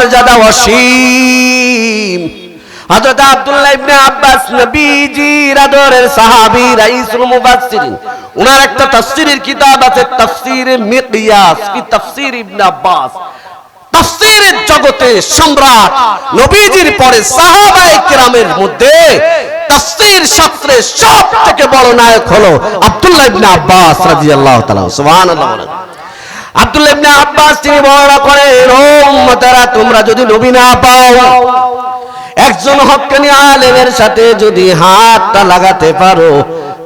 মর্যাদা অসীম। হযরত আব্দুল্লাহ ইবনে আব্বাস নবীজির আদরের সাহাবী রাইসুল মুফাসসিরিন, ওনার একটা তাফসীরের কিতাব আছে তাফসীরে মিকয়াস ফি তাফসীর ইবনে আব্বাস। তাফসীরের জগতে সম্রাট, নবীজির পরে সাহাবায়ে কেরামের মধ্যে তাফসীর শাস্ত্রে সবথেকে বড় নায়ক হলো আব্দুল্লাহ ইবনে আব্বাস রাদিয়াল্লাহু তাআলা। সুবহানাল্লাহ। আব্দুল্লাহ ইবনে আব্বাস তিনি বর্ণনা করেন, ও উম্মতেরা, তোমরা যদি নবী না পাও, একজন হক্কানি আলেমের সাথে যদি হাতটা লাগাতে পারো,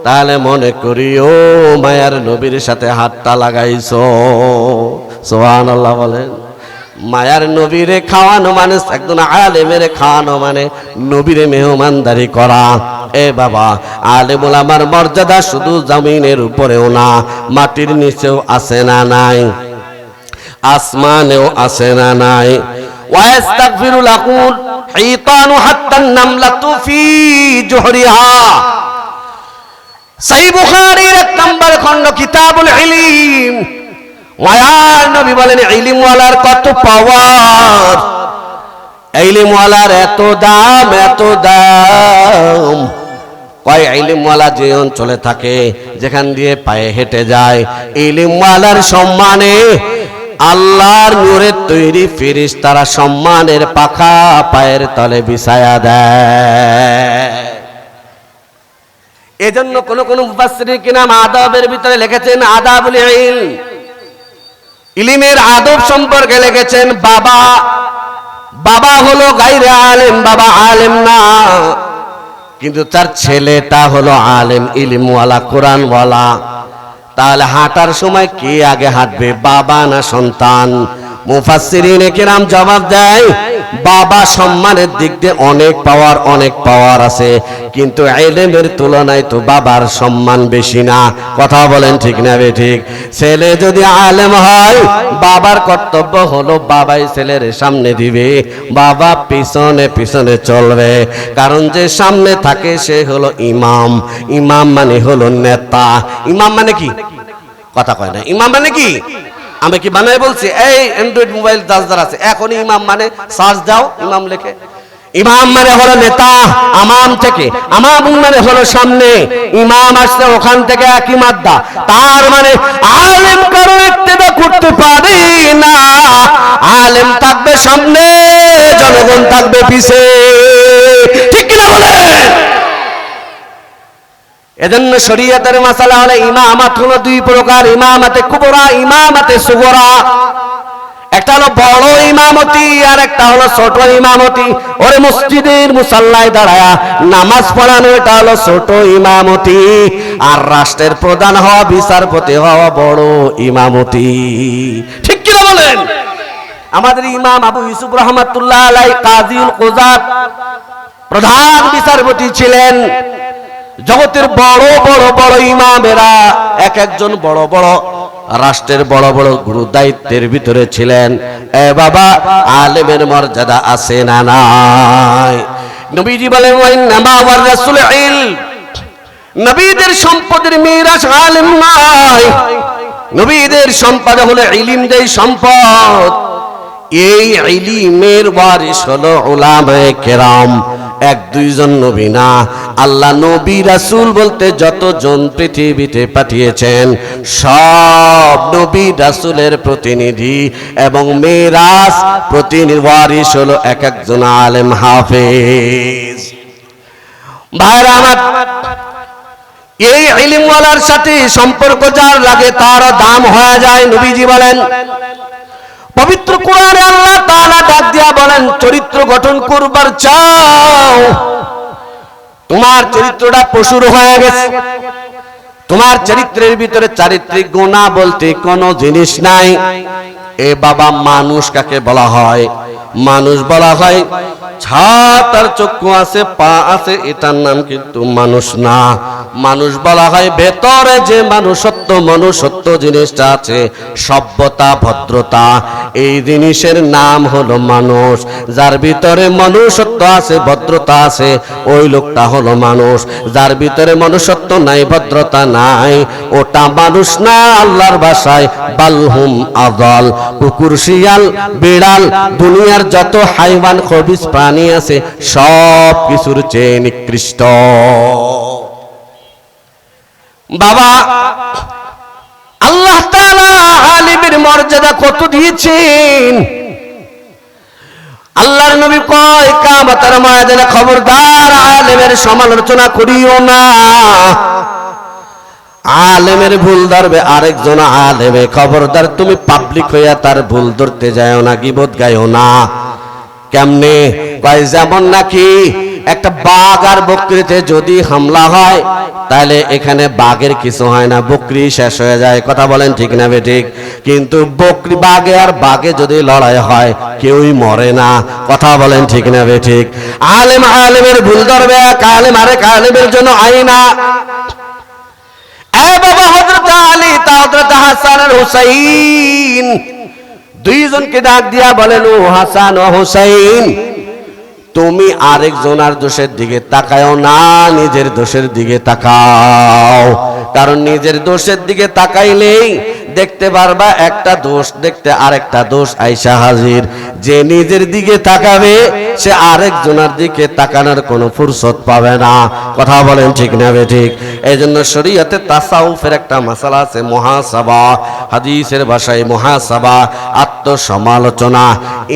তাহলে মনে করিও মায়ার নবীর সাথে হাতটা লাগাইছো। সুবহানাল্লাহ বলেন। মায়ার নবীরে খাওয়ানো মানে, একজন আলেমের খাওয়ানো মানে নবীরে মেহমানদারি করা। এ বাবা, আলেম ওলামার মর্যাদা শুধু জমিনের উপরেও না, মাটির নিচেও আছে না নাই, আসমানেও আছে না নাই। ওয়াস্তাগফিরু লাকুল হিতানু হাত্তা নামলাতু ফি জুহরিহা। সহিহ বুখারীর 1 নম্বর খণ্ড কিতাবুল ইলম। মায়ার নবী বলেন, ইলমওয়ালার কত পাওয়ার, ইলমওয়ালার এত দাম, এত দাম। কয় ইলমওয়ালা যে অঞ্চলে থাকে, যেখান দিয়ে পায়ে হেঁটে যায়, ইলমওয়ালার সম্মানে আল্লাহর নূরের তৈরি ফেরেশতারা সম্মানের পাখা পায়ের তলে বিছায়া দেয়। এজন্য কোন কোন মুফাসসিরিন কিরাম আদাবের ভিতরে লিখেছেন আদাবুল ইলম, ইলমের আদব সম্পর্কে লিখেছেন, বাবা হলো গায়রে আলেম, বাবা আলেম না, কিন্তু তার ছেলেটা হলো আলেম, ইলমওয়ালা, কোরআনওয়ালা। তাহলে হাঁটার সময় কে আগে হাঁটবে, বাবা না সন্তান? মুফাসসিরিনে কিরাম জবাব দেয়, বাবা সম্মানের দিক দিয়ে অনেক পাওয়ার আছে, কিন্তু ইলমের তুলনায় তো বাবার সম্মান বেশি না। কথা বলেন ঠিক না বেঠিক? ছেলে যদি আলেম হয়, বাবার কর্তব্য হলো বাবাই ছেলের সামনে দিবে, বাবা পিছনে পিছনে চলবে। কারণ যে সামনে থাকে সে হলো ইমাম। ইমাম মানে হলো নেতা। ইমাম মানে কি? কথা কয় না। ইমাম মানে কি? আমি কি বানাই বলছি? এই অ্যান্ড্রয়েড মোবাইল দাসদার আছে, এখন ইমাম মানে সার্চ দাও, ইমাম লেখে। ইমাম মানে হলো নেতা, আমাম থেকে, আমাম মানে হলো সামনে, ইমাম আসছে ওখান থেকে একই মাদ্দা। তার মানে আলেম কারো ইত্তেদা করতে পারে না, আলেম থাকবে সামনে, জনগণ থাকবে পিছে। ঠিক কিনা বলেন? এজন্য শরীয়তের মাসালা হলো ইমামাত হলো 2 প্রকার, ইমামাতে কুবরা, ইমামাতে সুগরা। একটা হলো বড় ইমামতি, আর একটা হলো ছোট ইমামতি। ওরে মসজিদের মুসাল্লায় দাঁড়ায়া নামাজ পড়ানো, এটা হলো ছোট ইমামতি। আর রাষ্ট্রের প্রধান হওয়া, বিচারপতি হওয়া বড় ইমামতি। ঠিক কিনা বলেন? আমাদের ইমাম আবু ইউসুফ রহমাতুল্লাহ আলাইহি কাজীউল কুযাত প্রধান বিচারপতি ছিলেন। জগতের বড় বড় বড় ইমামেরা এক একজন বড় বড় রাষ্ট্রের বড় বড় গুরু দায়িত্বের ভিতরে ছিলেন। এ বাবা, আলেমের মর্যাদা আছে না নাই? নবীজি বলেন, ওয়াইন্নামা ওয়ার রাসূল ইলম, নবীদের সম্পদের মিরাস আলেম নয়, নবীদের সম্পদ হলো ইলম, যেই সম্পদ, এই ইলমের ওয়ারিস হলো উলামায়ে কেরাম। 1-2 জন নবী না, আল্লাহ নবী রাসূল বলতে যতজন পৃথিবীতে পাঠিয়েছেন সব নবী রাসূলের প্রতিনিধি, এবং মিরাস প্রতিনিধি ওয়ারিস হলো এক একজন আলেম হাফেজ। ভাইরা আমার, এই ইলমওয়ালার সাথে সম্পর্ক যার লাগে তার দাম হয়ে যায়। নবীজি বলেন, পবিত্র কোরআনে আল্লাহ তাআলা ডাক দিয়া বলেন, চরিত্র গঠন করবার চাও, তোমার চরিত্রটা পশুর হয়ে গেছে, তোমার চরিত্রের ভিতরে চারিত্রিক গুণ বলতে কোনো জিনিস নাই। এ বাবা, মানুষ কাকে বলা হয়? মানুষ বলা হয় ছাত আর চক্ষু আছে, পা আছে, এটার নাম কিন্তু মানুষ না। মানুষ বলা হয় ভেতরে যে মনুষ্যত্ব জিনিসটা আছে, সভ্যতা, ভদ্রতা, এই জিনিসের নাম হলো মানুষ। যার ভিতরে মনুষ্যত্ব আছে, ভদ্রতা আছে, ওই লোকটা হলো মানুষ। যার ভিতরে মনুষ্যত্ব নাই, ভদ্রতা নাই, ওটা মানুষ না। আল্লাহর ভাষায় বালহুম আযাল, কুকুর, শিয়াল, বিড়াল, দুনিয়ার যত হাইওয়ান খবিস প্রাণী আছে সব কিছুর চেয়ে নিকৃষ্ট। বাবা আল্লাহ তাআলা আলিমের মর্যাদা কত দিয়েছেন। আল্লাহর নবী কয় কিয়ামতের ময়দানে খবরদার আলেমের সমালোচনা করিও না। আলেমের ভুল ধরবে আরেকজন আলেমে, খবরদার তুমি পাবলিক হইয়া তার ভুল ধরতে যাও না, গীবত গায়ও না। কেমনে কয় যেমন নাকি একটা বাঘ আর বকরিতে যদি হামলা হয় তাহলে এখানে বাঘের কিছু হয় না, বকরি শেষ হয়ে যায়। কথা বলেন ঠিক না বেঠিক? কিন্তু বকরি বাঘে আর বাঘে যদি লড়াই হয় কেউই মরে না। কথা বলেন ঠিক না বেঠিক? আলেম আলেমের ভুল ধরবে, এক আলেম আরেক আলেমের জন্য আইনা। এ বাবা হযরত আলী তা হযরত হাসান আর হুসাইন দুইজনকে ডাক দিয়া বলেন, ও হাসান ও হুসাইন, তুমি আরেকজনের দোষের দিকে তাকাও না, নিজের দোষের দিকে তাকাও। কারণ নিজের দোষের দিকে তাকাইলেই দেখতে পারবা একটা দোষ দেখতে আরেকটা দোষ আইসা হাজির। যে নিজের দিকে তাকাবে সে আরেকজনের দিকে তাকানোর কোনো ফুরসত পাবে না। কথা বলেন ঠিক না বেঠিক? এই জন্য শরীয়তে তাসাউফের একটা মাসালা আছে, মুহাসাবা। হাদিসের ভাষায় মুহাসাবা আত্মসমালোচনা।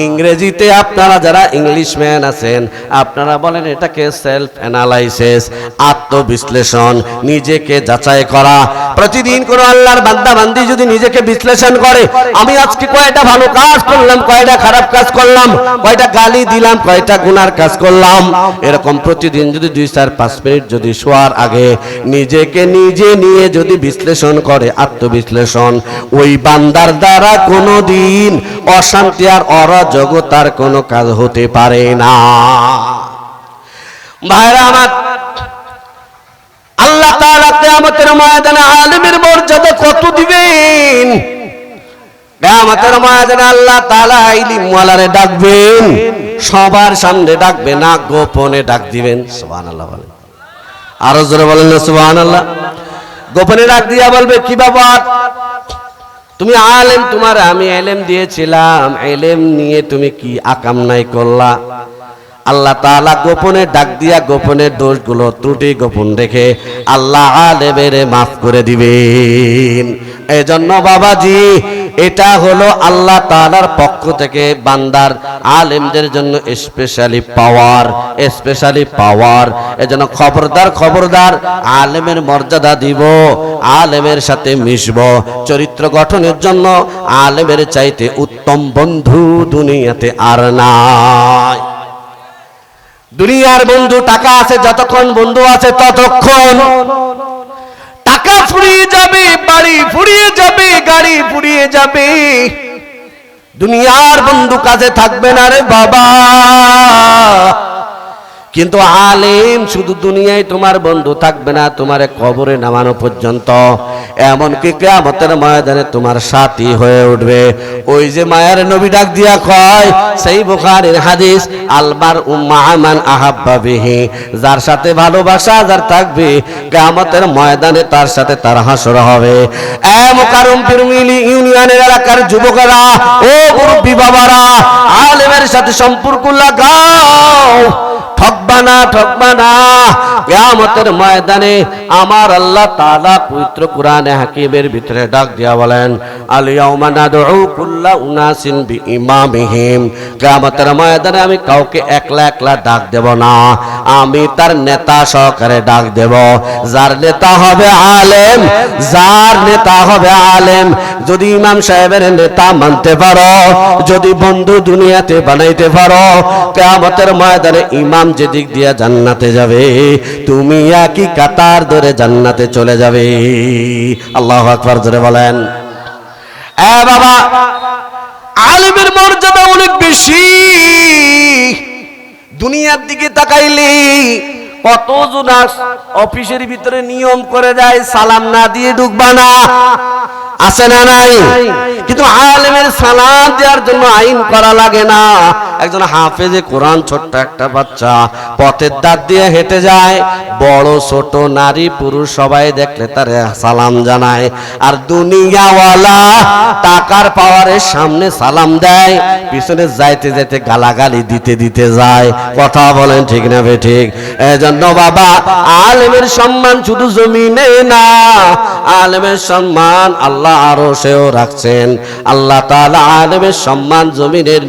ইংরেজিতে আপনারা যারা ইংলিশম্যান আছেন আপনারা বলেন এটাকে সেলফ অ্যানালাইসিস, আত্মবিশ্লেষণ, নিজেকে যাচাই করা। প্রতিদিন কোন আল্লাহর বান্দা বান্দি যদি নিজেকে বিশ্লেষণ করে, আমি আজকে কয়টা ভালো কাজ করলাম, কয়টা খারাপ কাজ করলাম, কয়টা গালি দিলাম, কয়টা গুনার কাজ করলাম, এরকম প্রতিদিন যদি 2-4-5 মিনিট যদি শোয়ার আগে নিজেকে নিজে নিয়ে যদি বিশ্লেষণ করে, আত্মবিশ্লেষণ, ওই বান্দার দ্বারা কোনোদিন অশান্তি আর অরাজকতার কোনো কাজ হতে পারে না। ভাইরা আমার, আল্লাহ তাআলা কিয়ামতের ময়দানে আলেমের মর্যাদা কত দিবেন। কিয়ামতের ময়দানে আল্লাহ তাআলা ইলম ওয়ালারে ডাকবেন, সবার সামনে ডাকবে না, গোপনে ডাক দিবেন। সুবহানাল্লাহ বলেন, আরো জোরে বলেন না সুবহানাল্লাহ। গোপনে ডাক দিয়া বলবে, কি বাবা তুমি আলেম, তোমার আমি ইলম দিয়েছিলাম, ইলম নিয়ে তুমি কি আকাম নাই করলা? আল্লাহ তাআলা গোপনে ডাক দিয়া গোপনের দোষগুলো ত্রুটি গোপন রেখে আল্লাহ আলেমের মাফ করে দিবেন। এজন্য বাবাজি এটা হলো আল্লাহ তাআলার পক্ষ থেকে বান্দার আলেমদের জন্য স্পেশালি পাওয়ার, স্পেশালি পাওয়ার। এজন্য খবরদার খবরদার, আলেমের মর্যাদা দিব, আলেমের সাথে মিশব। চরিত্র গঠনের জন্য আলেমের চাইতে উত্তম বন্ধু দুনিয়াতে আর নাই। দুনিয়ার বন্ধু টাকা আছে যতক্ষণ বন্ধু আছে ততক্ষণ। টাকা ফুরিয়ে যাবে, বাড়ি ফুরিয়ে যাবে, গাড়ি ফুরিয়ে যাবে, দুনিয়ার বন্ধু কাজে থাকবে না রে বাবা। কিন্তু আলেম শুধু দুনিয়ায় তোমার বন্ধু থাকবে না, তোমারে কবরে নামানো পর্যন্ত, এমনকি কিয়ামতের ময়দানে তোমার সাথী হয়ে উঠবে। ওই যে মায়ের নবী ডাক দিয়া কয়, সেই বুখারীর হাদিস, আলমার উম্মা মান আহাব্বা বিহি, যার সাথে ভালোবাসা যার থাকবে কিয়ামতের ময়দানে তার সাথে তার হাসর হবে। এ মুকাররমপুর মিলি ইউনিয়নের এলাকার যুবকেরা, ও মুরব্বি বাবারা, আলেমের সাথে সম্পর্ক লাগাও। ঠকবা না, ঠকবা না। কিয়ামতের ময়দানে আমার আল্লাহ তাআলা পবিত্র কোরআনে হাকিমের ভিতরে ডাক দিয়া বলেন, আল ইয়াউমা নাদউ কুল্লা উনাসিন বিইমামিহিম। কিয়ামতের ময়দানে আমি কাউকে একলা একলা ডাক দেব না, আমি তার নেতা সহকারে ডাক দেব। যার নেতা হবে আলেম, যার নেতা হবে আলেম, যদি ইমাম সাহেবের নেতা মানতে পারো, যদি বন্ধু দুনিয়াতে বানাইতে পারো, কিয়ামতের ময়দানে ইমাম যেদিক দিয়া জান্নাতে যাবে, তুমি একই কাতার ধরে জান্নাতে চলে যাবে। আল্লাহু আকবার জোরে বলেন। এ বাবা, আলেমের মর্যাদা অনেক বেশি। দুনিয়ার দিকে তাকাইলে কতজন অফিসের ভিতরে নিয়ম করে যায়, সালাম না দিয়ে ঢুকবা না, আছে না নাই? কিন্তু আলেমের সালাম দেওয়ার জন্য আইন করা লাগে না। একজন হাফেজে কোরআন ছোট্ট একটা বাচ্চা পথের দাঁত দিয়ে হেঁটে যায়, বড় ছোট নারী পুরুষ সবাই দেখলে তারে সালাম জানায়। আর দুনিয়াওয়ালা টাকার পাওয়ারের সামনে সালাম দেয়, পিছনে যাইতে যাইতে গালাগালি দিতে দিতে যায়। কথা বলেন ঠিক না বেঠিক? এজন্য বাবা আলেমের সম্মান শুধু জমিনে না, আলেমের সম্মান আল্লাহ আরশেও রাখছেন। আল্লাহ তাআলা আলেমের সম্মান জমিনের